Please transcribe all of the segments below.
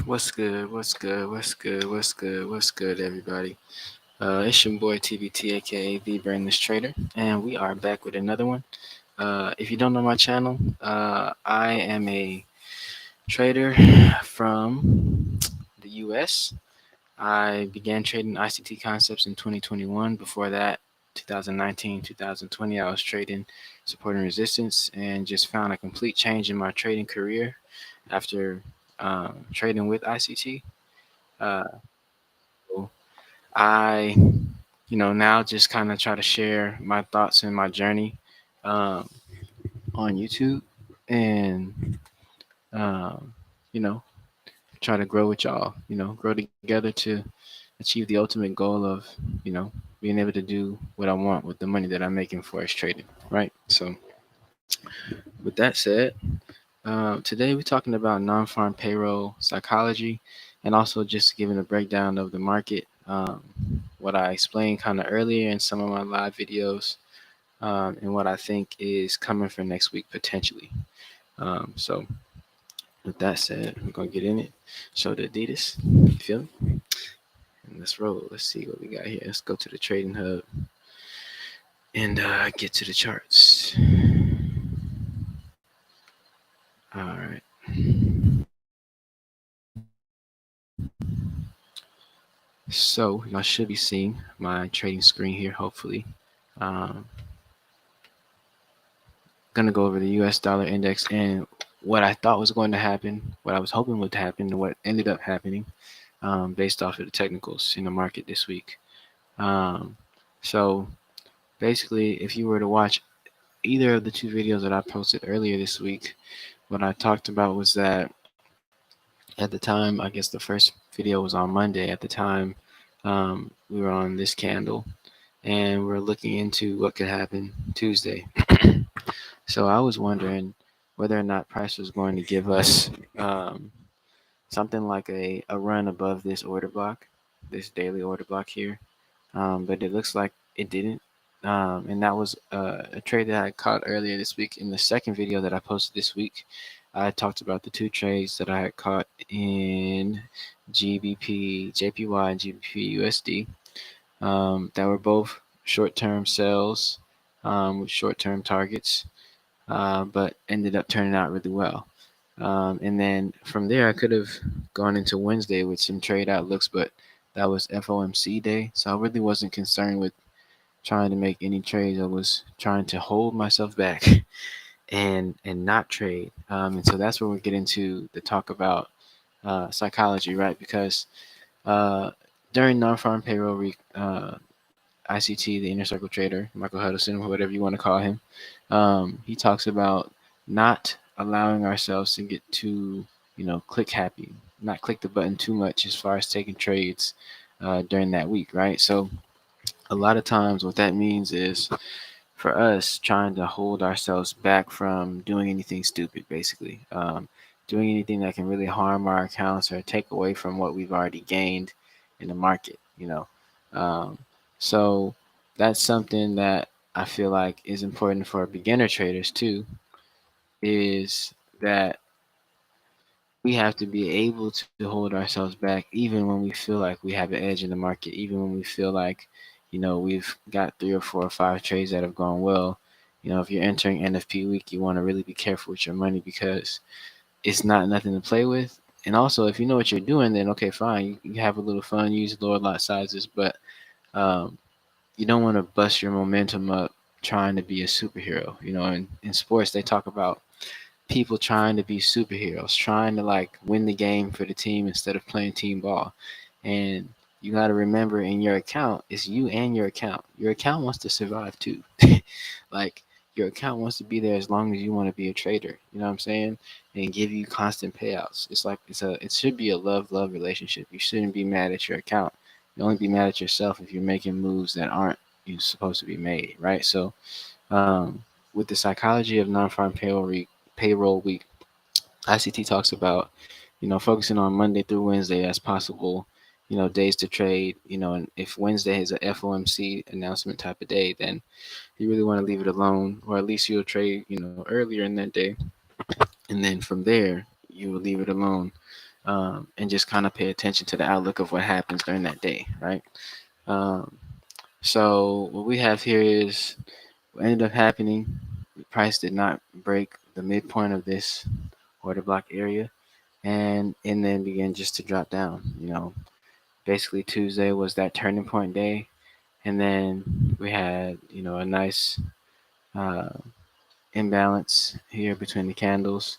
What's good? What's good? What's good? What's good? What's good, everybody? It's your boy TBT, aka the Brainless Trader, and we are back with another one. If you don't know my channel, I am a trader from the US. I began trading ICT concepts in 2021. Before that, 2019, 2020, I was trading support and resistance and just found a complete change in my trading career after trading with ICT. Uh, so I, now just kind of try to share my thoughts and my journey um, on YouTube and, um, you know, try to grow with y'all, grow together to achieve the ultimate goal of, you know, being able to do what I want with the money that I'm making Forex trading, right? So, with that said, today we're talking about non-farm payroll psychology and also just giving a breakdown of the market. What I explained kind of earlier in some of my live videos, and what I think is coming for next week potentially. So with that said, we're gonna get in it. Show the Adidas. You feel me? And let's roll. Let's see what we got here. Let's go to the trading hub and get to the charts. All right. So y'all should be seeing my trading screen here, hopefully. Um, gonna go over the U.S. dollar index and what I thought was going to happen, what I was hoping would happen, and what ended up happening, based off of the technicals in the market this week. Um, so basically, if you were to watch either of the two videos that I posted earlier this week, what I talked about was that at the time, I guess the first video was on Monday. At the time, we were on this candle and we're looking into what could happen Tuesday. So I was wondering whether or not price was going to give us something like a run above this order block, this daily order block here. But it looks like it didn't. And that was a trade that I caught earlier this week. In the second video that I posted this week, I talked about the two trades that I had caught in GBP, JPY, and GBP USD, that were both short-term sells with short-term targets, but ended up turning out really well. And then from there, I could have gone into Wednesday with some trade outlooks, but that was FOMC day. So I really wasn't concerned with trying to make any trades. I was trying to hold myself back and not trade. And so that's where we get into the talk about psychology, right? Because uh, during non-farm payroll week, ICT, the inner circle trader, Michael Huddleston, or whatever you want to call him, he talks about not allowing ourselves to get too, click happy, not click the button too much as far as taking trades during that week, right? So a lot of times what that means is for us trying to hold ourselves back from doing anything stupid, basically, doing anything that can really harm our accounts or take away from what we've already gained in the market. Um, so that's something that I feel like is important for beginner traders too, is that we have to be able to hold ourselves back even when we feel like we have an edge in the market, even when we feel like, we've got 3 or 4 or 5 trades that have gone well. If you're entering NFP week, you want to really be careful with your money because it's not nothing to play with. And also, if you know what you're doing, then okay, fine. You have a little fun, use lower lot sizes, but um, you don't want to bust your momentum up trying to be a superhero. In sports, they talk about people trying to be superheroes, trying to like win the game for the team instead of playing team ball. And you got to remember in your account, it's you and your account. Your account wants to survive too. Like your account wants to be there as long as you want to be a trader. You know what I'm saying? And give you constant payouts. It's like it should be a love relationship. You shouldn't be mad at your account. You only be mad at yourself if you're making moves that aren't supposed to be made, right? So with the psychology of non-farm payroll week, ICT talks about, focusing on Monday through Wednesday as possible, days to trade, and if Wednesday is a FOMC announcement type of day, then you really want to leave it alone, or at least you'll trade, earlier in that day. And then from there, you will leave it alone and just kind of pay attention to the outlook of what happens during that day, right? Um, so what we have here is what ended up happening. The price did not break the midpoint of this order block area, and then began just to drop down. Basically Tuesday was that turning point day, and then we had a nice uh, imbalance here between the candles,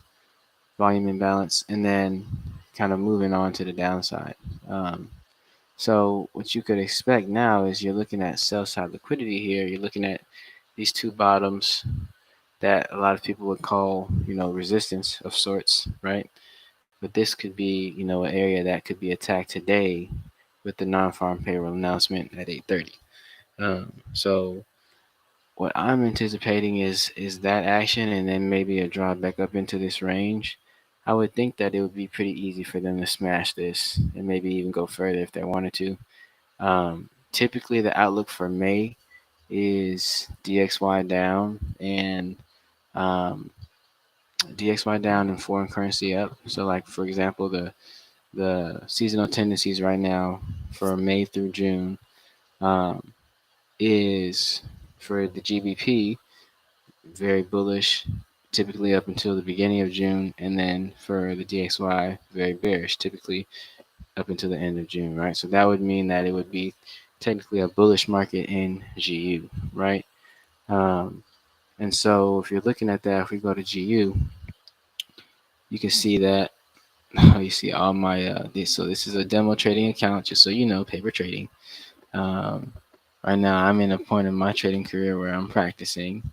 volume imbalance, and then kind of moving on to the downside. Um, so what you could expect now is you're looking at sell side liquidity here. You're looking at these two bottoms that a lot of people would call, resistance of sorts, right? But this could be, an area that could be attacked today with the non-farm payroll announcement at 8:30. So what I'm anticipating is that action, and then maybe a draw back up into this range. I would think that it would be pretty easy for them to smash this and maybe even go further if they wanted to. Typically, the outlook for May is DXY down and um, DXY down and foreign currency up. So, like for example, the seasonal tendencies right now for May through June um, is for the GBP very bullish, typically up until the beginning of June, and then for the DXY very bearish, typically up until the end of June, right? So that would mean that it would be technically a bullish market in GU, right? Um, and so if you're looking at that, if we go to GU, you can see that you see all my this. So this is a demo trading account, just so you know, paper trading. Um, right now, I'm in a point in my trading career where I'm practicing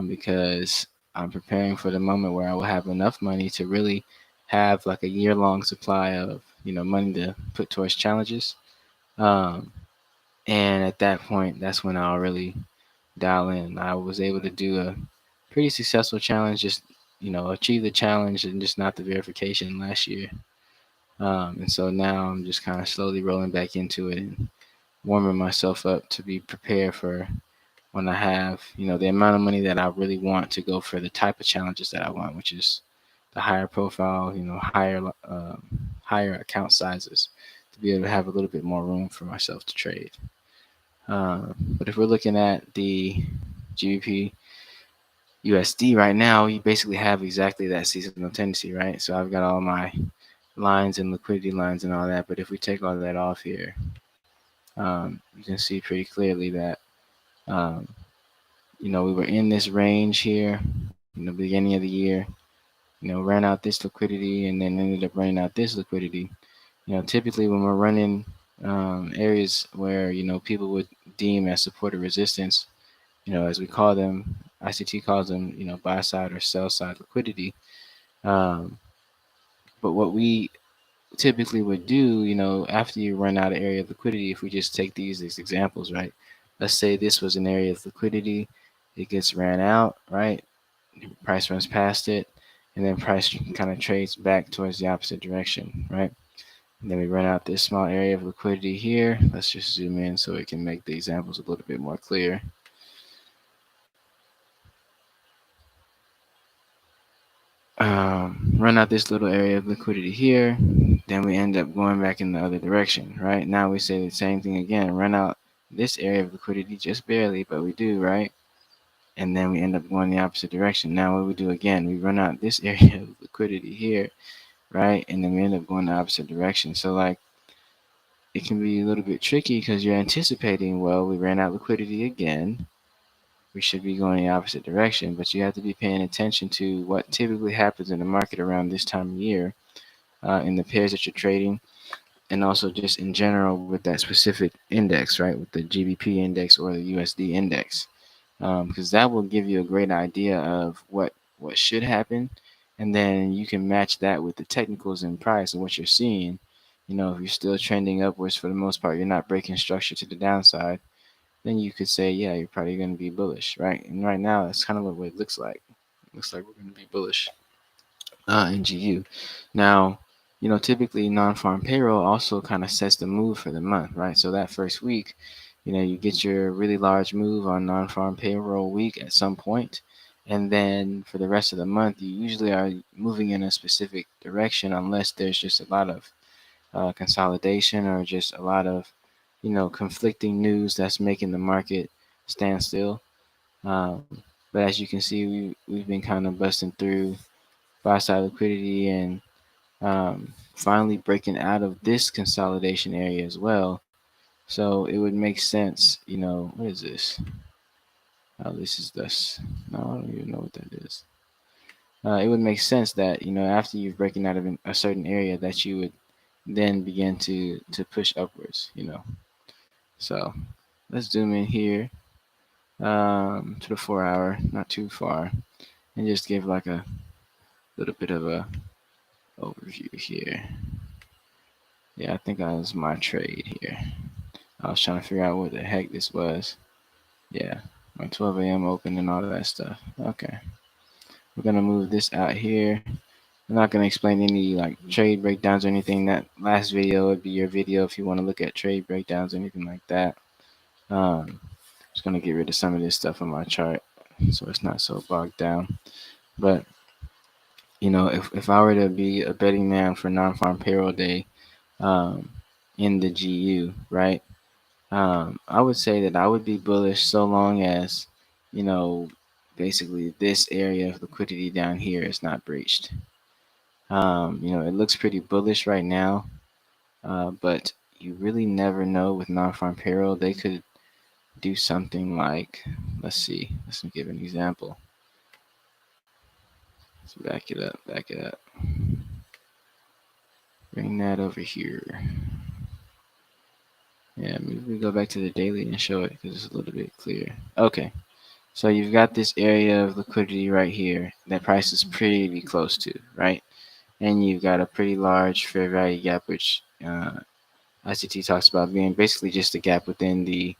because I'm preparing for the moment where I will have enough money to really have like a year-long supply of money to put towards challenges. Um, and at that point, that's when I'll really dial in. I was able to do a pretty successful challenge, just achieve the challenge and just not the verification last year. And so now I'm just kind of slowly rolling back into it and warming myself up to be prepared for when I have, the amount of money that I really want to go for the type of challenges that I want, which is the higher profile, higher account sizes to be able to have a little bit more room for myself to trade. But if we're looking at the GBP USD right now, you basically have exactly that seasonal tendency, right? So I've got all my lines and liquidity lines and all that. But if we take all that off here, you can see pretty clearly that um, we were in this range here in the beginning of the year, ran out this liquidity and then ended up running out this liquidity. Typically when we're running areas where, people would deem as support or resistance, as we call them, ICT calls them, buy side or sell side liquidity. Um, but what we typically would do, after you run out of area of liquidity, if we just take these as examples, right? Let's say this was an area of liquidity, it gets ran out, right? Price runs past it, and then price kind of trades back towards the opposite direction, right? And then we run out this small area of liquidity here. Let's just zoom in so it can make the examples a little bit more clear. Run out this little area of liquidity here, then we end up going back in the other direction, right? Now we say the same thing again, run out this area of liquidity just barely, but we do, right? And then we end up going the opposite direction. Now what we do again, we run out this area of liquidity here, right? And then we end up going the opposite direction. So like it can be a little bit tricky because you're anticipating, well, we ran out liquidity again. We should be going the opposite direction, but you have to be paying attention to what typically happens in the market around this time of year in the pairs that you're trading, and also just in general with that specific index, right? With the GBP index or the USD index, because that will give you a great idea of what should happen, and then you can match that with the technicals and price and what you're seeing. If you're still trending upwards for the most part, you're not breaking structure to the downside, then you could say, yeah, you're probably going to be bullish, right? And right now, that's kind of what it looks like. It looks like we're going to be bullish in GU. Now, typically non-farm payroll also kind of sets the mood for the month, right? So that first week, you get your really large move on non-farm payroll week at some point, And then for the rest of the month, you usually are moving in a specific direction unless there's just a lot of consolidation or just a lot of, conflicting news that's making the market stand still. Um, but as you can see, we've been kind of busting through buy side liquidity and finally breaking out of this consolidation area as well. So it would make sense, what is this? Oh, this is this. No, I don't even know what that is. It would make sense that, after you've broken out of a certain area, that you would then begin to push upwards. So let's zoom in here to the 4 hour, not too far, and just give like a little bit of a overview here. Yeah, I think that was my trade here. I was trying to figure out what the heck this was. Yeah, my 12 a.m. open and all that stuff. Okay, we're gonna move this out here. I'm not gonna explain any like trade breakdowns or anything. That last video would be your video if you want to look at trade breakdowns or anything like that. Just gonna get rid of some of this stuff on my chart so it's not so bogged down. But if I were to be a betting man for non-farm payroll day um, in the GU, right? I would say that I would be bullish so long as, you know, basically this area of liquidity down here is not breached. It looks pretty bullish right now, but you really never know with non-farm payroll. They could do something like, let's see, let's give an example. Let's back it up. Bring that over here. Yeah, maybe we go back to the daily and show it because it's a little bit clearer. Okay, so you've got this area of liquidity right here that price is pretty close to, right? And you've got a pretty large fair value gap, which ICT talks about being basically just a gap within the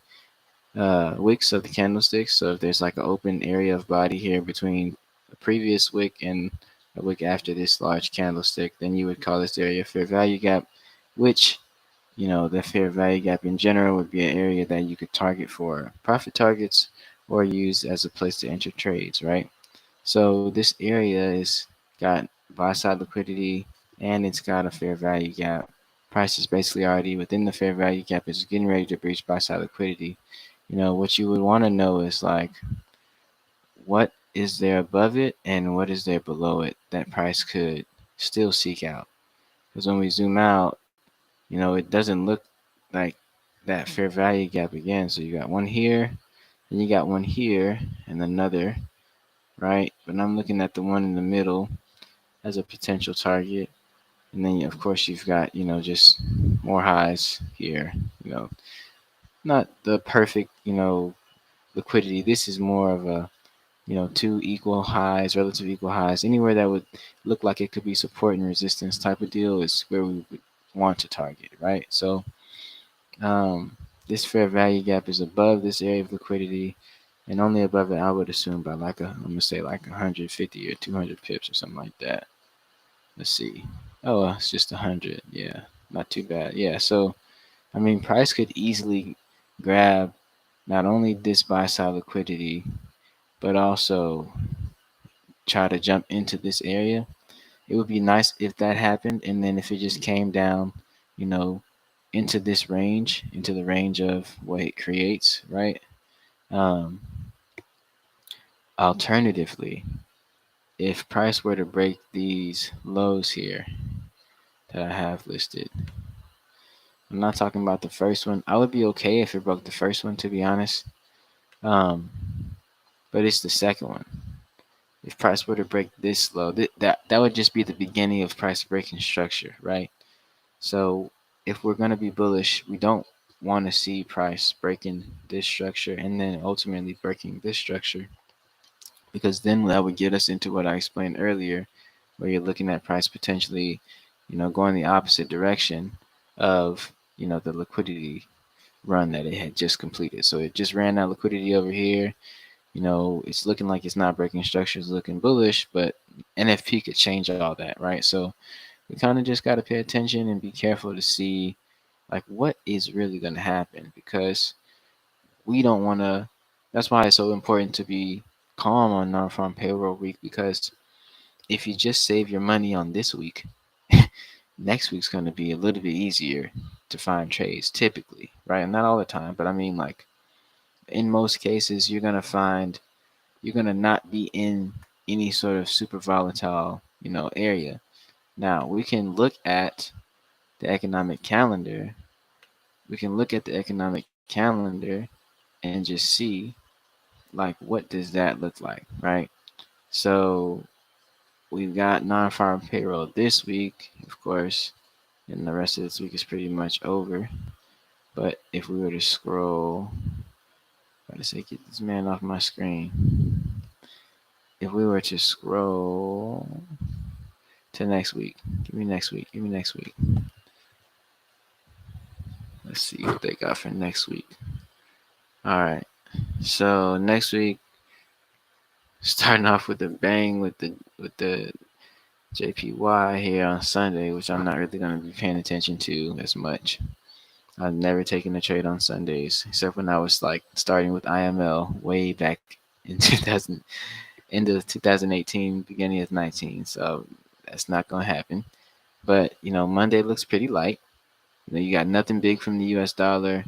wicks of the candlesticks. So if there's like an open area of body here between the previous wick and a wick after this large candlestick, then you would call this area fair value gap, which the fair value gap in general would be an area that you could target for profit targets or use as a place to enter trades, right? So this area is got buy side liquidity and it's got a fair value gap. Price is basically already within the fair value gap. It's getting ready to breach buy side liquidity. What you would want to know is like what is there above it and what is there below it that price could still seek out. Because when we zoom out, it doesn't look like that fair value gap again. So you got one here, and you got one here, and another, right? But I'm looking at the one in the middle as a potential target. And then, of course, you've got, just more highs here. Not the perfect, liquidity. This is more of a, two equal highs, relative equal highs. Anywhere that would look like it could be support and resistance type of deal is where we would want to target, right? So Um, this fair value gap is above this area of liquidity and only above it, I would assume, by like I'm going to say like 150 or 200 pips or something like that. Let's see. Oh, it's just 100. Yeah, not too bad. Yeah, so, I mean, price could easily grab not only this buy side liquidity, but also try to jump into this area. It would be nice if that happened, and then if it just came down, you know, into this range, into the range of what it creates, right? Um, Alternatively, if price were to break these lows here that I have listed, I'm not talking about the first one. I would be okay if it broke the first one, to be honest. Um, but it's the second one. If price were to break this low, that would just be the beginning of price breaking structure, right? So if we're going to be bullish, we don't want to see price breaking this structure and then ultimately breaking this structure, because then that would get us into what I explained earlier, where you're looking at price potentially, going the opposite direction of, the liquidity run that it had just completed. So it just ran that liquidity over here. It's looking like it's not breaking structure, it's looking bullish, but NFP could change all that, right? So we kind of just got to pay attention and be careful to see like what is really going to happen, because we don't want to. That's why it's so important to be calm on non-farm payroll week, because if you just save your money on this week, next week's going to be a little bit easier to find trades typically, right? Not all the time, but I mean, like, in most cases, you're going to not be in any sort of super volatile, area. Now, we can look at the economic calendar. We can look at the economic calendar and just see, like, what does that look like, right? So we've got non-farm payroll this week, of course, and the rest of this week is pretty much over. But if we were to scroll, try to say, get this man off my screen. If we were to scroll to next week, give me next week, give me next week. Let's see what they got for next week. All right. So next week, starting off with a bang with the JPY here on Sunday, which I'm not really going to be paying attention to as much. I've never taken a trade on Sundays, except when I was like starting with IML way back in 2000, end of 2018, beginning of 19. So that's not going to happen. But Monday looks pretty light. You got nothing big from the U.S. dollar.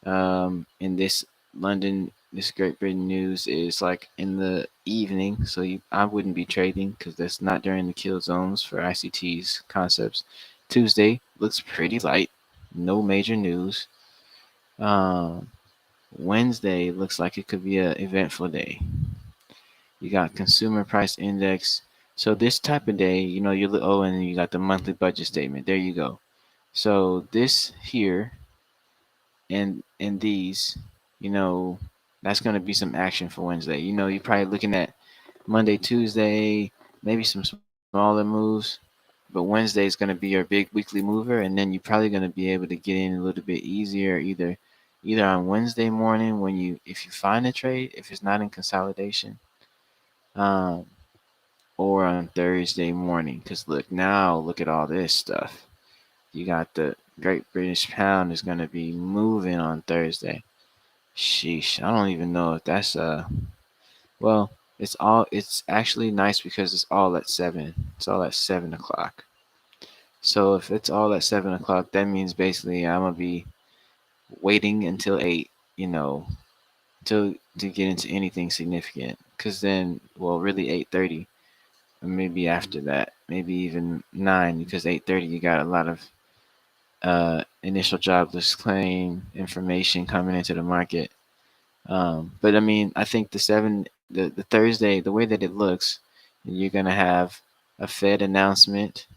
In this London, this Great Britain news is like in the evening, so I wouldn't be trading because that's not during the kill zones for ICT's concepts. Tuesday looks pretty light, no major news. Um, Wednesday looks like it could be a eventful day. You got consumer price index. So this type of day, and you got the monthly budget statement. There you go. So this here and these, you know, that's going to be some action for Wednesday. You're probably looking at Monday, Tuesday, maybe some smaller moves, but Wednesday is going to be your big weekly mover, and then you're probably going to be able to get in a little bit easier either on Wednesday morning when if you find a trade, if it's not in consolidation, um, or on Thursday morning. Because look at all this stuff. You got the Great British Pound is going to be moving on Thursday. Sheesh, I don't even know if that's well, it's actually nice because it's all at 7. It's all at 7 o'clock. So if it's all at 7 o'clock, that means basically I'm gonna be waiting until 8, to get into anything significant. Cause then, well, really 8:30, or maybe after that, maybe even 9, because 8:30 you got a lot of initial jobless claim information coming into the market. But I mean, I think the Thursday, the way that it looks, you're gonna have a Fed announcement,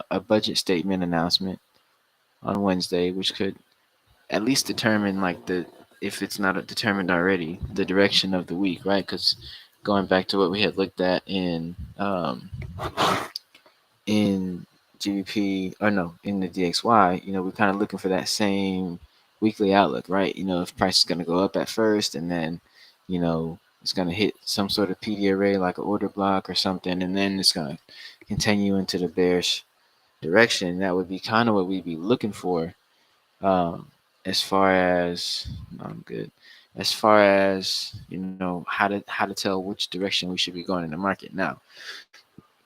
a budget statement announcement on Wednesday, which could at least determine, like, if it's not determined already, the direction of the week, right? Because going back to what we had looked at in GBP, or no, in the DXY, we're kind of looking for that same weekly outlook, right? If price is going to go up at first, and then, it's going to hit some sort of PD array like an order block or something, and then it's going to continue into the bearish direction. That would be kind of what we'd be looking for. As far as no, I'm good. As far as how to tell which direction we should be going in the market. Now,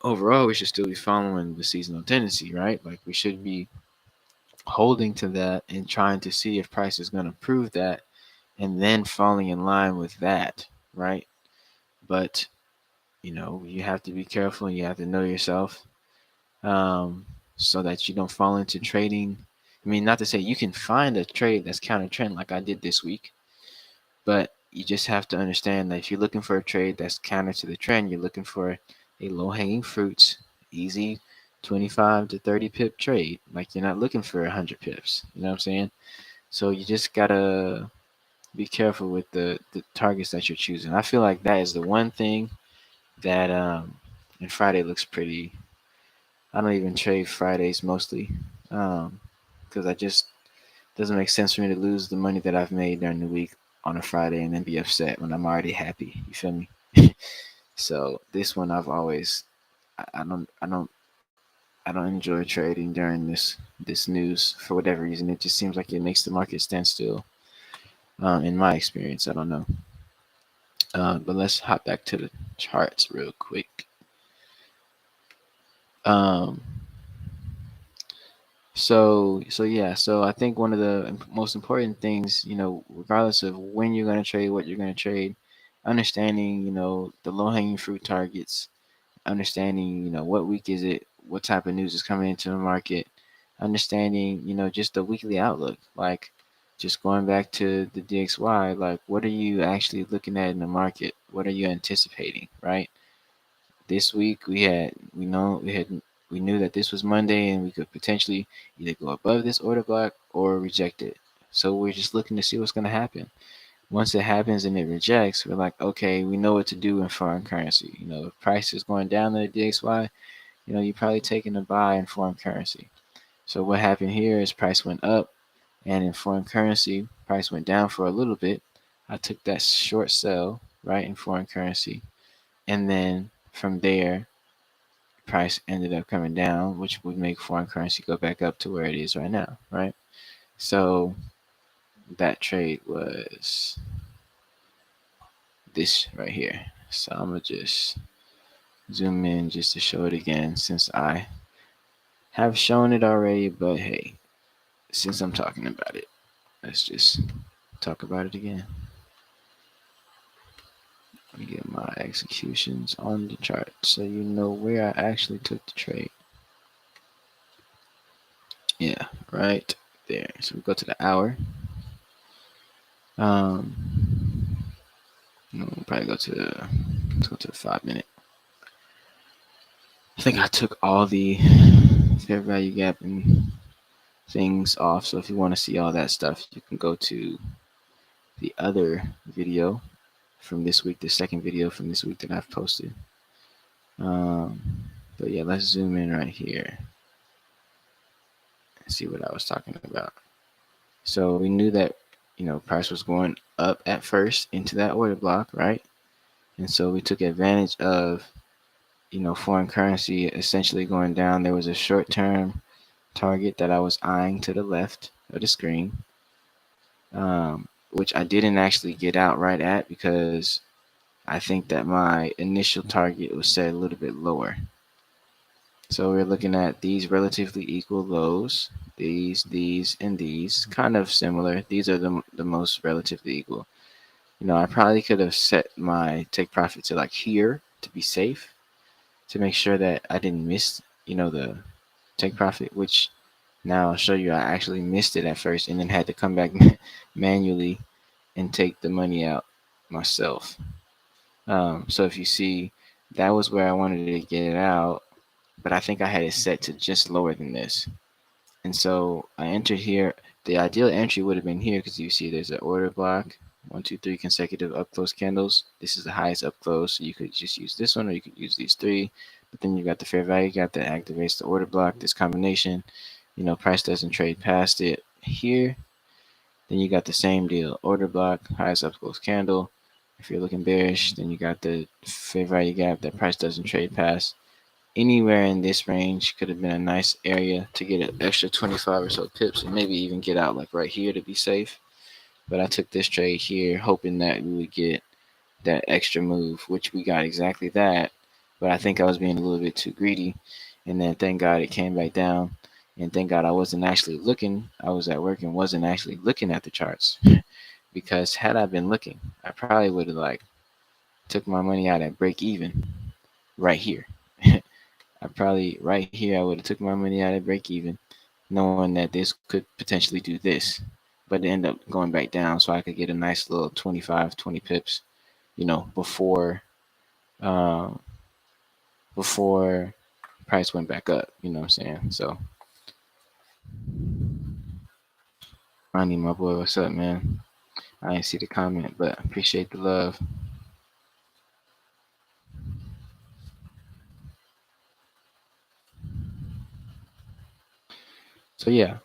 overall, we should still be following the seasonal tendency, right? Like, we should be holding to that and trying to see if price is going to prove that, and then falling in line with that, right? But you have to be careful and you have to know yourself, so that you don't fall into trading. I mean, not to say you can find a trade that's counter trend like I did this week, but you just have to understand that if you're looking for a trade that's counter to the trend, you're looking for a low hanging fruits, easy 25 to 30 pip trade. Like, you're not looking for 100 pips. You know what I'm saying? So you just gotta be careful with the targets that you're choosing. I feel like that is the one thing that and Friday looks pretty. I don't even trade Fridays mostly, because I just doesn't make sense for me to lose the money that I've made during the week on a Friday and then be upset when I'm already happy. You feel me? So this one I've always I don't enjoy trading during this news for whatever reason. It just seems like it makes the market stand still. In my experience, I don't know. But let's hop back to the charts real quick. Um, so I think one of the most important things, regardless of when you're going to trade, what you're going to trade, understanding, the low hanging fruit targets, understanding, what week is it, what type of news is coming into the market, understanding, just the weekly outlook, like just going back to the DXY, like what are you actually looking at in the market? What are you anticipating, right? This week we knew that this was Monday and we could potentially either go above this order block or reject it. So we're just looking to see what's going to happen. Once it happens and it rejects, we're like, okay, we know what to do in foreign currency. If price is going down to the DXY, you're probably taking a buy in foreign currency. So what happened here is price went up, and in foreign currency, price went down for a little bit. I took that short sell right in foreign currency, and then from there, price ended up coming down, which would make foreign currency go back up to where it is right now, right? So that trade was this right here. So I'm gonna just zoom in just to show it again since I have shown it already, but hey, since I'm talking about it, let's just talk about it again. Let me get my executions on the chart so you know where I actually took the trade. Yeah, right there. So we go to the hour. We'll probably let's go to the 5 minute. I think I took all the fair value gap and things off. So if you want to see all that stuff, you can go to the other video from this week, the second video from this week that I've posted. Um, but yeah, let's zoom in right here and see what I was talking about. So we knew that, price was going up at first into that order block, right? And so we took advantage of, foreign currency essentially going down. There was a short term target that I was eyeing to the left of the screen, which I didn't actually get out right at because I think that my initial target was set a little bit lower. So we're looking at these relatively equal lows, these, and these, kind of similar. These are the most relatively equal. I probably could have set my take profit to like here to be safe, to make sure that I didn't miss, the take profit, which now I'll show you I actually missed it at first and then had to come back manually and take the money out myself. So if you see, that was where I wanted to get it out, but I think I had it set to just lower than this. And so I entered here. The ideal entry would have been here because you see there's an order block, 1, 2, 3 consecutive up close candles. This is the highest up close, so you could just use this one or you could use these three. But then you got the fair value gap that activates the order block, this combination. Price doesn't trade past it here. Then you got the same deal, order block, highest up close candle. If you're looking bearish, then you got the fair value gap that price doesn't trade past. Anywhere in this range could have been a nice area to get an extra 25 or so pips and maybe even get out like right here to be safe. But I took this trade here hoping that we would get that extra move, which we got exactly that. But I think I was being a little bit too greedy. And then thank God it came back down. And thank God I wasn't actually looking. I was at work and wasn't actually looking at the charts. Because had I been looking, I probably would have like took my money out at break even right here. I probably right here I would have took my money out at break even, knowing that this could potentially do this, but it ended up going back down, so I could get a nice little 25, 20 pips, um, before price went back up. You know what I'm saying? So, Ronnie, my boy, what's up, man? I didn't see the comment, but appreciate the love. So yeah,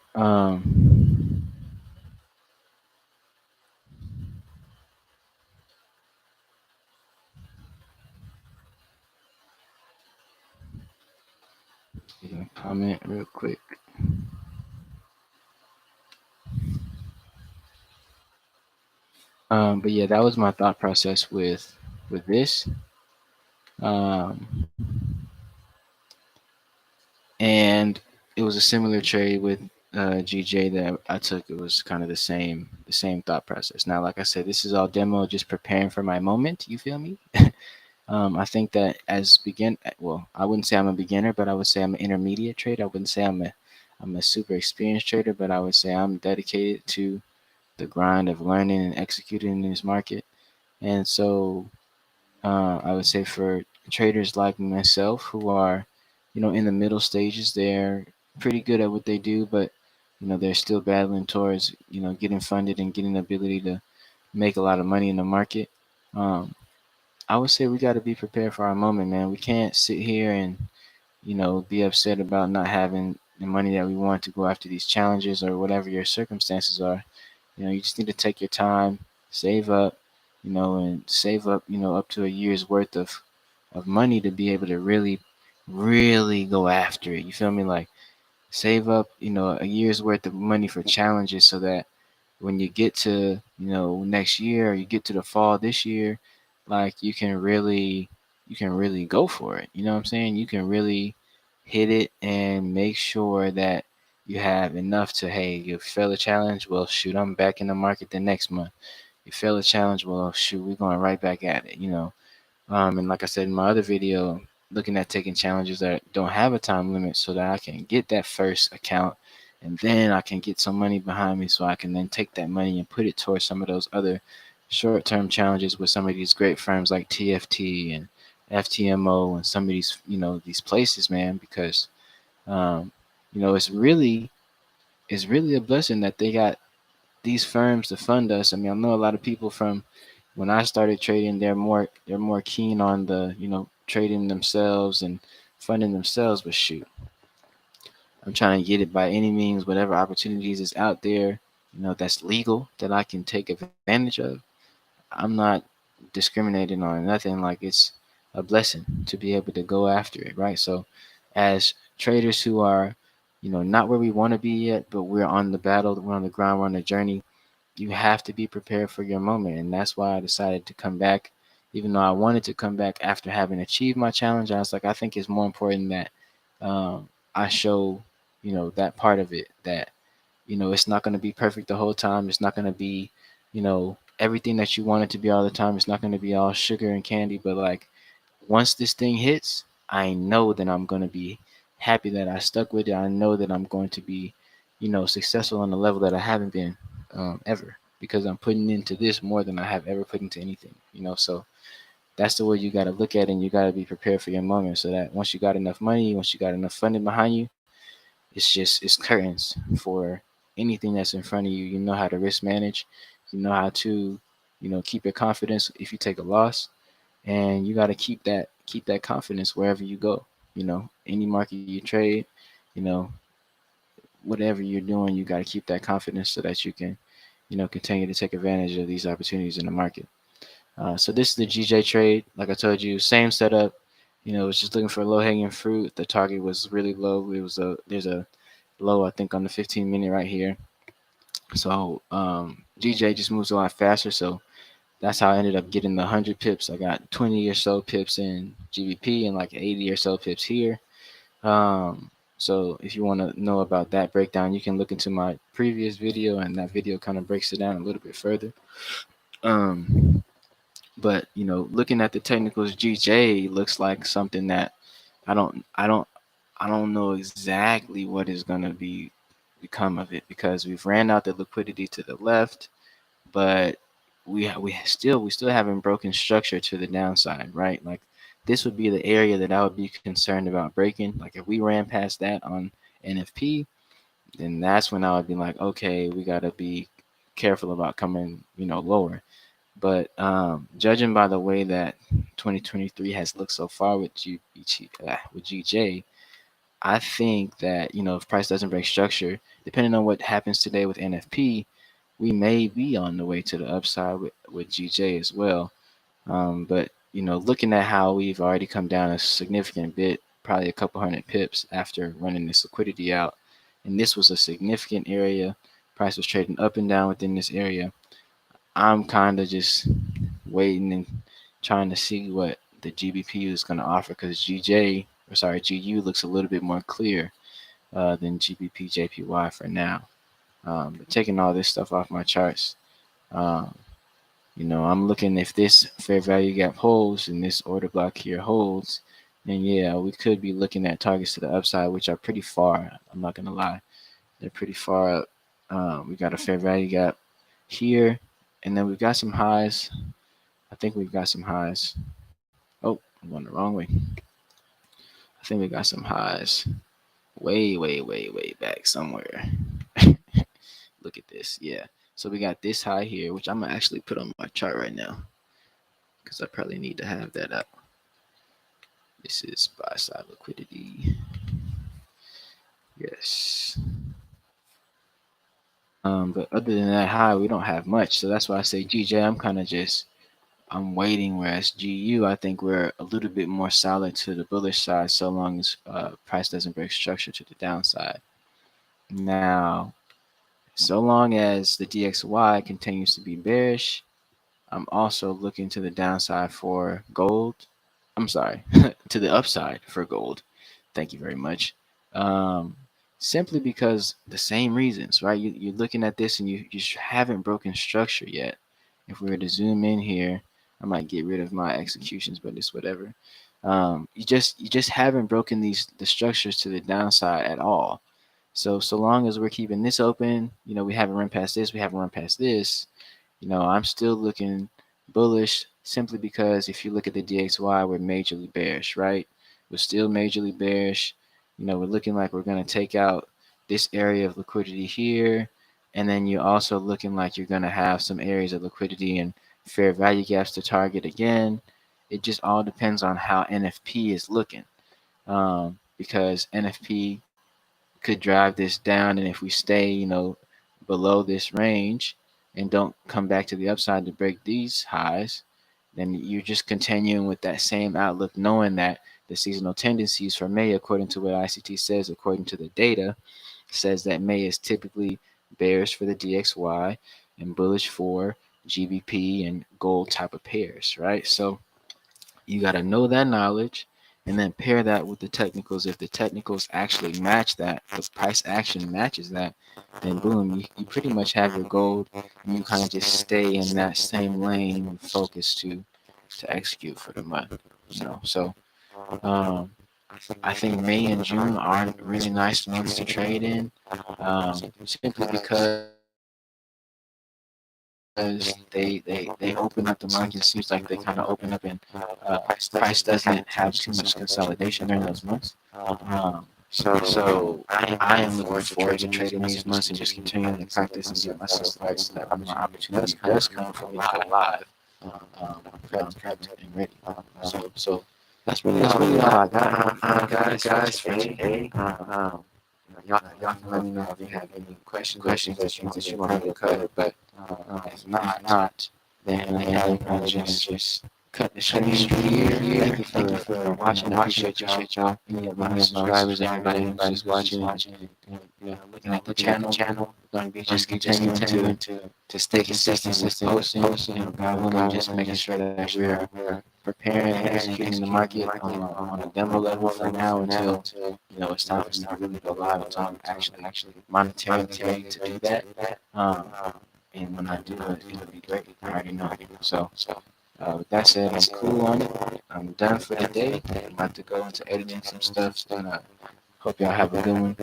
comment real quick. But yeah, that was my thought process with this. Um, and it was a similar trade with GJ that I took. It was kind of the same thought process. Now, like I said, this is all demo, just preparing for my moment. You feel me? I think that well, I wouldn't say I'm a beginner, but I would say I'm an intermediate trader. I wouldn't say I'm a super experienced trader, but I would say I'm dedicated to the grind of learning and executing in this market. And so I would say for traders like myself who are, in the middle stages, they're pretty good at what they do, but they're still battling towards getting funded and getting the ability to make a lot of money in the market. Um, I would say we got to be prepared for our moment, man. We can't sit here and be upset about not having the money that we want to go after these challenges or whatever your circumstances are. You just need to take your time, save up, and save up, up to a year's worth of money to be able to really, really go after it. You feel me? Like save up, a year's worth of money for challenges so that when you get to, next year or you get to the fall this year, like you can really go for it. You know what I'm saying? You can really hit it and make sure that you have enough to, hey, you fail a challenge, well shoot, I'm back in the market the next month. You fail a challenge, well shoot, we're going right back at it. And like I said in my other video, looking at taking challenges that don't have a time limit so that I can get that first account and then I can get some money behind me so I can then take that money and put it towards some of those other short-term challenges with some of these great firms like TFT and FTMO and some of these, these places, man, because um, it's really a blessing that they got these firms to fund us. I mean, I know a lot of people from when I started trading, they're more keen on the trading themselves and funding themselves. But shoot, I'm trying to get it by any means, whatever opportunities is out there, that's legal that I can take advantage of. I'm not discriminating on nothing. Like it's a blessing to be able to go after it, right? So, as traders who are, not where we want to be yet, but we're on the battle, we're on the ground, we're on the journey, you have to be prepared for your moment. And that's why I decided to come back. Even though I wanted to come back after having achieved my challenge, I was like, I think it's more important that I show, that part of it, that, it's not going to be perfect the whole time. It's not going to be, everything that you want it to be all the time. It's not going to be all sugar and candy. But like, once this thing hits, I know that I'm going to be happy that I stuck with it. I know that I'm going to be, successful on a level that I haven't been ever, because I'm putting into this more than I have ever put into anything. So that's the way you got to look at it, and you got to be prepared for your moment, so that once you got enough money, once you got enough funding behind you, it's curtains for anything that's in front of you. You know how to risk manage. You know how to, keep your confidence if you take a loss, and you got to keep that confidence wherever you go. Any market you trade, you know, whatever you're doing, you got to keep that confidence so that you can, continue to take advantage of these opportunities in the market. So this is the GJ trade. Like I told you, same setup. It's just looking for low hanging fruit. The target was really low. There's a low, I think, on the 15-minute right here. So GJ just moves a lot faster. So that's how I ended up getting the 100 pips. I got 20 or so pips in GBP and like 80 or so pips here. So if you want to know about that breakdown, you can look into my previous video, and that video kind of breaks it down a little bit further. Um, but looking at the technicals, GJ looks like something that I don't, I don't, I don't know exactly what is gonna become of it, because we've ran out the liquidity to the left, but we still haven't broken structure to the downside, right? Like this would be the area that I would be concerned about breaking. Like if we ran past that on NFP, then that's when I would be like, okay, we gotta be careful about coming, lower. But judging by the way that 2023 has looked so far with GJ, I think that if price doesn't break structure, depending on what happens today with NFP, we may be on the way to the upside with GJ as well. But looking at how we've already come down a significant bit, probably a couple hundred pips after running this liquidity out, and this was a significant area. Price was trading up and down within this area. I'm kind of just waiting and trying to see what the GBP is going to offer because GU looks a little bit more clear than GBP JPY for now. But taking all this stuff off my charts, um, I'm looking if this fair value gap holds and this order block here holds, then yeah, we could be looking at targets to the upside, which are pretty far. I'm not gonna lie, they're pretty far up. We got a fair value gap here, and then we've got some highs. I think we've got some highs. Oh, I'm going the wrong way. I think we got some highs way, way, way, way back somewhere. Look at this. Yeah. So we got this high here, which I'm gonna actually put on my chart right now because I probably need to have that up. This is buy side liquidity. Yes. But other than that high, we don't have much. So that's why I say GJ, I'm waiting. Whereas GU, I think we're a little bit more solid to the bullish side, so long as price doesn't break structure to the downside. Now, so long as the DXY continues to be bearish, I'm also looking to the downside for gold. I'm sorry, to the upside for gold. Thank you very much. Um, Simply because the same reasons, right? You're looking at this and you just haven't broken structure yet. If we were to zoom in here, I might get rid of my executions, but it's whatever. You just haven't broken the structures to the downside at all. So long as we're keeping this open, we haven't run past this, we haven't run past this. I'm still looking bullish simply because if you look at the DXY, we're majorly bearish, right? We're still majorly bearish. We're looking like we're going to take out this area of liquidity here. And then you're also looking like you're going to have some areas of liquidity and fair value gaps to target again. It just all depends on how NFP is looking. Because NFP could drive this down, and if we stay, below this range and don't come back to the upside to break these highs, then you're just continuing with that same outlook, knowing that the seasonal tendencies for May, according to what ICT says, according to the data, says that May is typically bearish for the DXY and bullish for GBP and gold type of pairs, right? So you got to know that knowledge and then pair that with the technicals. If the technicals actually match that, the price action matches that, then boom, you pretty much have your gold, and you kind of just stay in that same lane and focus to execute for the month. So um, I think May and June are really nice months to trade in, simply because they open up the market. It seems like they kind of open up, and price doesn't have too much consolidation during those months. So I am looking forward to trading these months and just continuing to practice and get myself right so that when my opportunity does come for me to go live, I'm prepped and ready. So that's really all I got, guys, for today. Y'all can let me know if you have any questions that you want me to cover, but if not, then I'll just cut the stream here. Thank you for watching. I appreciate y'all. Any of my subscribers, everybody who's just watching, looking at the channel. We're going to be just continuing to stay consistent with posting. God willing, just making sure that we're preparing and executing the market on a demo level for now until it's time for us to really go live, until I'm actually monetarily ready to do that. And when I do it, it'll be great. I already know. So with that said, I'm cool on it. I'm done for the day. I'm about to go into editing some stuff. And hope y'all have a good one.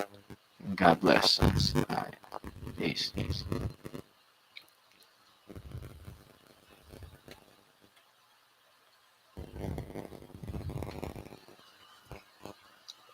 And God bless. All right. Peace.